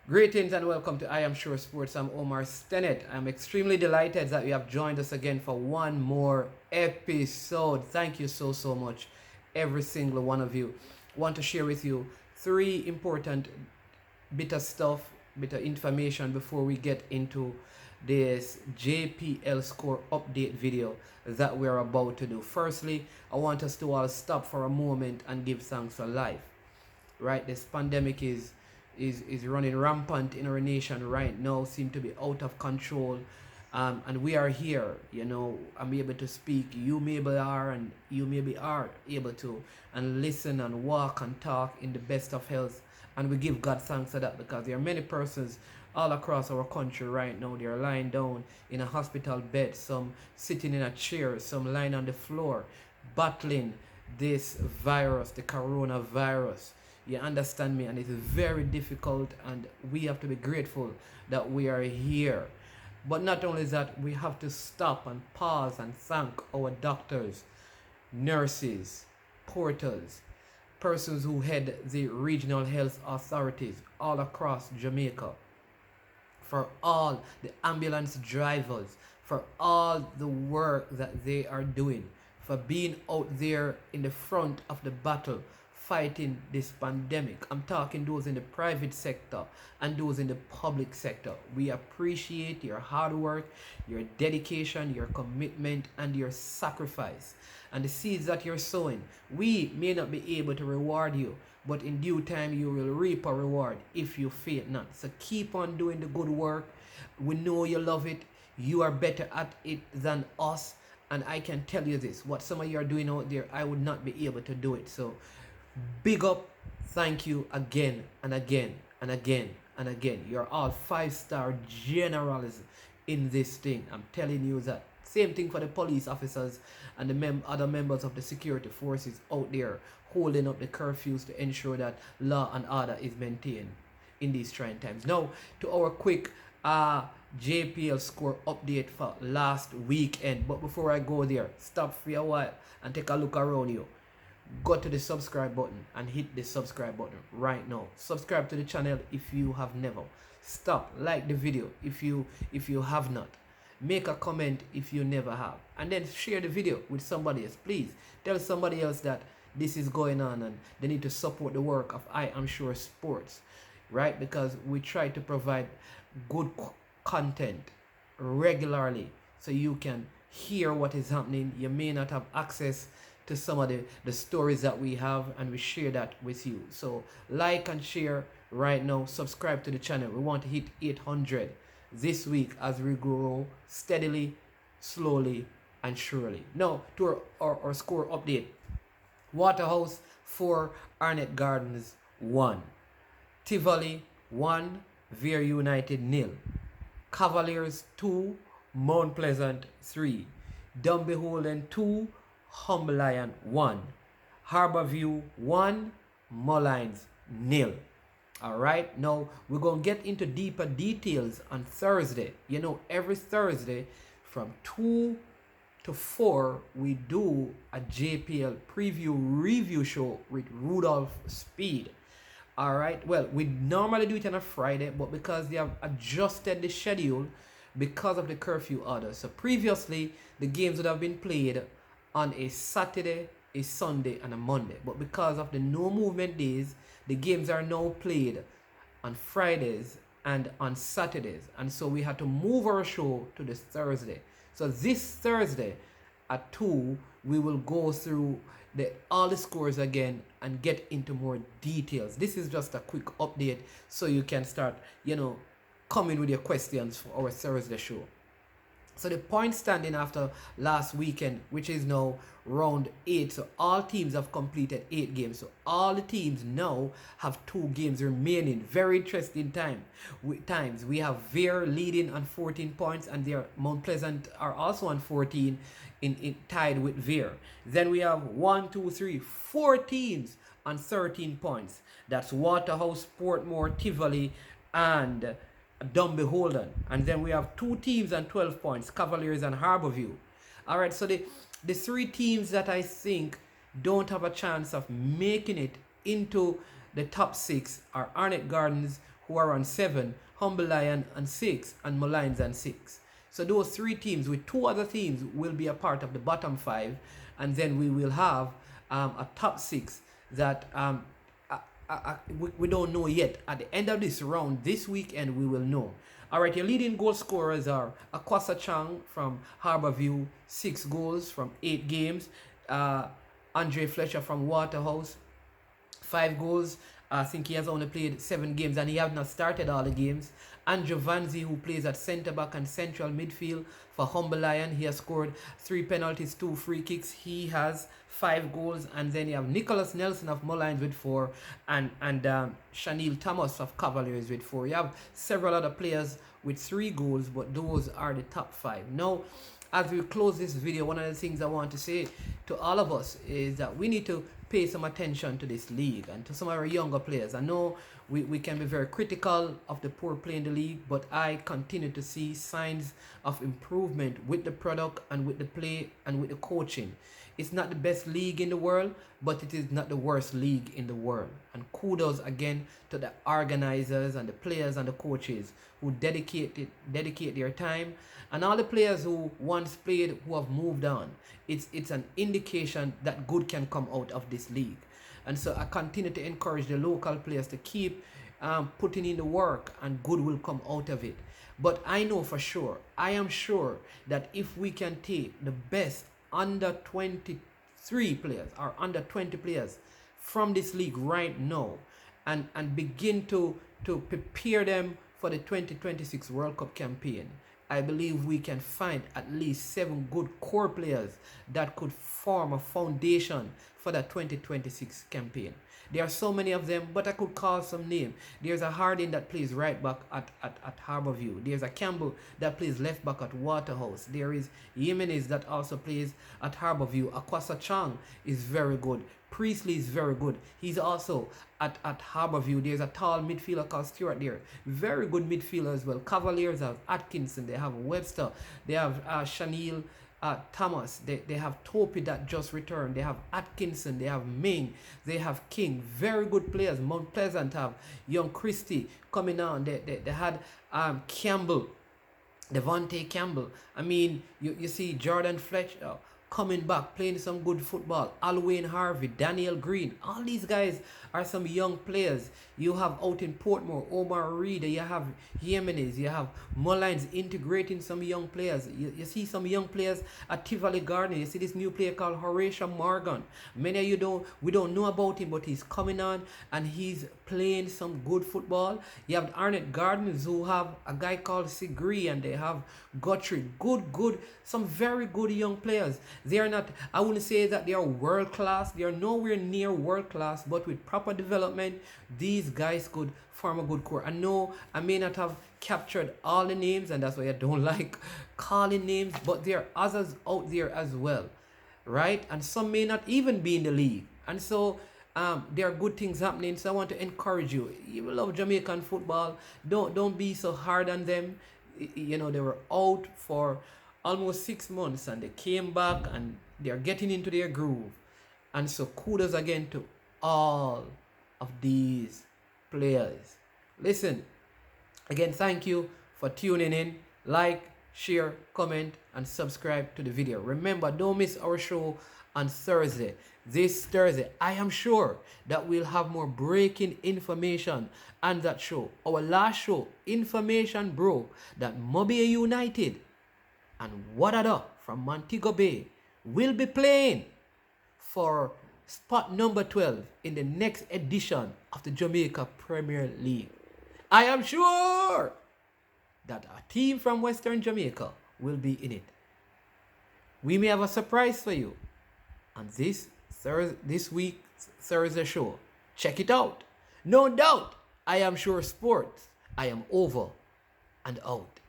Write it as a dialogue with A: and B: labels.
A: Greetings and welcome to I Am Sure Sports. I'm Omar Stennett. I'm extremely delighted that you have joined us again for one more episode. Thank you so much, every single one of you. Want to share with you three important bit of stuff, bit of information before we get into this JPL score update video that we're about to do. Firstly, I want us to all stop for a moment and give thanks for life. Right, this pandemic is running rampant in our nation right now, seem to be out of control, and we are here. I'm able to speak, you maybe are, and you maybe are able to and listen and walk and talk in the best of health, and we give God thanks for that, because there are many persons all across our country right now. They are lying down in a hospital bed, some sitting in a chair, some lying on the floor, battling this virus, the coronavirus. You understand me? And it's very difficult, and we have to be grateful that we are here. But not only that, we have to stop and pause and thank our doctors, nurses, porters, persons who head the regional health authorities all across Jamaica, for all the ambulance drivers, for all the work that they are doing, for being out there in the front of the battle fighting this pandemic. I'm talking those in the private sector and those in the public sector. We appreciate your hard work, your dedication, your commitment, and your sacrifice, and the seeds that you're sowing. We may not be able to reward you, but in due time you will reap a reward if you faint not. So keep on doing the good work. We know you love it. You are better at it than us. And I can tell you this, what some of you are doing out there, I would not be able to do it. So big up, thank you again and again and again and again. You're all 5-star generals in this thing. I'm telling you that. Same thing for the police officers and the other members of the security forces out there holding up the curfews to ensure that law and order is maintained in these trying times. Now, to our quick JPL score update for last weekend. But before I go there, stop for a while and take a look around you. Go to the subscribe button and hit the subscribe button right now. Subscribe to the channel if you have never. Stop, like the video if you have not. Make a comment if you never have, and then share the video with somebody else. Please tell somebody else that this is going on and they need to support the work of I Am Sure Sports, right? Because we try to provide good content regularly so you can hear what is happening. You may not have access to some of the stories that we have, and we share that with you. So like and share right now. Subscribe to the channel. We want to hit 800 this week as we grow steadily, slowly, and surely. Now to our score update. Waterhouse 4, Arnett Graden 1. Tivoli 1, Vere United 0. Cavaliers 2, Mount Pleasant 3. Dunbleholden 2, Humble Lion 1. Harbour 1, Molynes 0. Alright, now we're going to get into deeper details on Thursday. Every Thursday from 2 to 4, we do a JPL preview review show with Rudolph Speed. Alright, well, we normally do it on a Friday, but because they have adjusted the schedule because of the curfew order. So previously, the games would have been played on a Saturday, a Sunday, and a Monday. But because of the no movement days, the games are now played on Fridays and on Saturdays. And so we had to move our show to this Thursday. So this Thursday at 2, we will go through all the scores again and get into more details. This is just a quick update so you can start, coming with your questions for our Thursday show. So the point standing after last weekend, which is now round 8, so all teams have completed 8 games. So all the teams now have 2 games remaining. Very interesting times. We have Vere leading on 14 points, and their Mount Pleasant are also on 14, in tied with Vere. Then we have 4 teams on 13 points. That's Waterhouse, Portmore, Tivoli, and Dunbleholden. And then we have 2 teams on 12 points, Cavaliers and Harbour. Alright, so the 3 teams that I think don't have a chance of making it into the top 6 are Arnett Graden, who are on 7, Humble Lion on 6, and Molynes on 6. So those 3 teams with 2 other teams will be a part of the bottom 5, and then we will have a top 6 that we don't know yet. At the end of this round, this weekend, we will know. All right, your leading goal scorers are Akwasa Chang from Harbour, 6 goals from 8 games. Andre Fletcher from Waterhouse, 5 goals. I think he has only played 7 games and he has not started all the games. Andrew Vanzi, who plays at centre back and central midfield for Humble Lion, he has scored 3 penalties, 2 free kicks. He has 5 goals. And then you have Nicholas Nelson of Molynes with 4 and Shanil Thomas of Cavaliers with 4. You have several other players with 3 goals, but those are the top 5. Now, as we close this video, one of the things I want to say to all of us is that we need to pay some attention to this league and to some of our younger players. I know we can be very critical of the poor play in the league, but I continue to see signs of improvement with the product and with the play and with the coaching. It's not the best league in the world, but it is not the worst league in the world. And kudos again to the organizers and the players and the coaches who dedicate their time, and all the players who once played who have moved on. It's an indication that good can come out of this league. And so I continue to encourage the local players to keep putting in the work, and good will come out of it. But I know for sure, I am sure that if we can take the best under 23 players or under 20 players from this league right now and begin to prepare them for the 2026 World Cup campaign, I believe we can find at least 7 good core players that could form a foundation for the 2026 campaign. There are so many of them, but I could call some names. There's a Harding that plays right back at Harbour. There's a Campbell that plays left back at Waterhouse. There is Mokynes that also plays at Harbour. Akwasa Chang is very good. Priestley is very good. He's also at Harbour. There's a tall midfielder called Stewart there. Very good midfielder as well. Cavaliers have Atkinson. They have Webster. They have Shanil Thomas. They have Topi that just returned. They have Atkinson. They have Ming. They have King. Very good players. Mount Pleasant have Young Christie coming on. They had Campbell, Devontae Campbell. I mean, you see Jordan Fletcher coming back, playing some good football. Alwyn Harvey, Daniel Green. All these guys are some young players. You have out in Portmore, Omar Reed. You have Mokynes. You have Molynes integrating some young players. You see some young players at Tivoli Garden. You see this new player called Horatio Morgan. Many of you we don't know about him, but he's coming on and he's playing some good football. You have Arnett Graden, who have a guy called Sigree, and they have Guthrie. Good, some very good young players. They are not, I wouldn't say that they are world class. They are nowhere near world class, but with proper development, these guys could form a good core. I know I may not have captured all the names, and that's why I don't like calling names, but there are others out there as well, right? And some may not even be in the league. And so there are good things happening. So I want to encourage you. You love Jamaican football. Don't be so hard on them. You know, they were out for almost 6 months and they came back and they're getting into their groove. And so kudos again to all of these players. Listen, again, thank you for tuning in. Like, share, comment, and subscribe to the video. Remember, don't miss our show on Thursday. This Thursday, I am sure that we'll have more breaking information on that show. Our last show, information broke that Tivoli United and Waterhuse from Montego Bay will be playing for spot number 12 in the next edition of the Jamaica Premier League. I am sure that a team from Western Jamaica will be in it. We may have a surprise for you on this week's Thursday show. Check it out. No doubt, I am sure sports. I am over and out.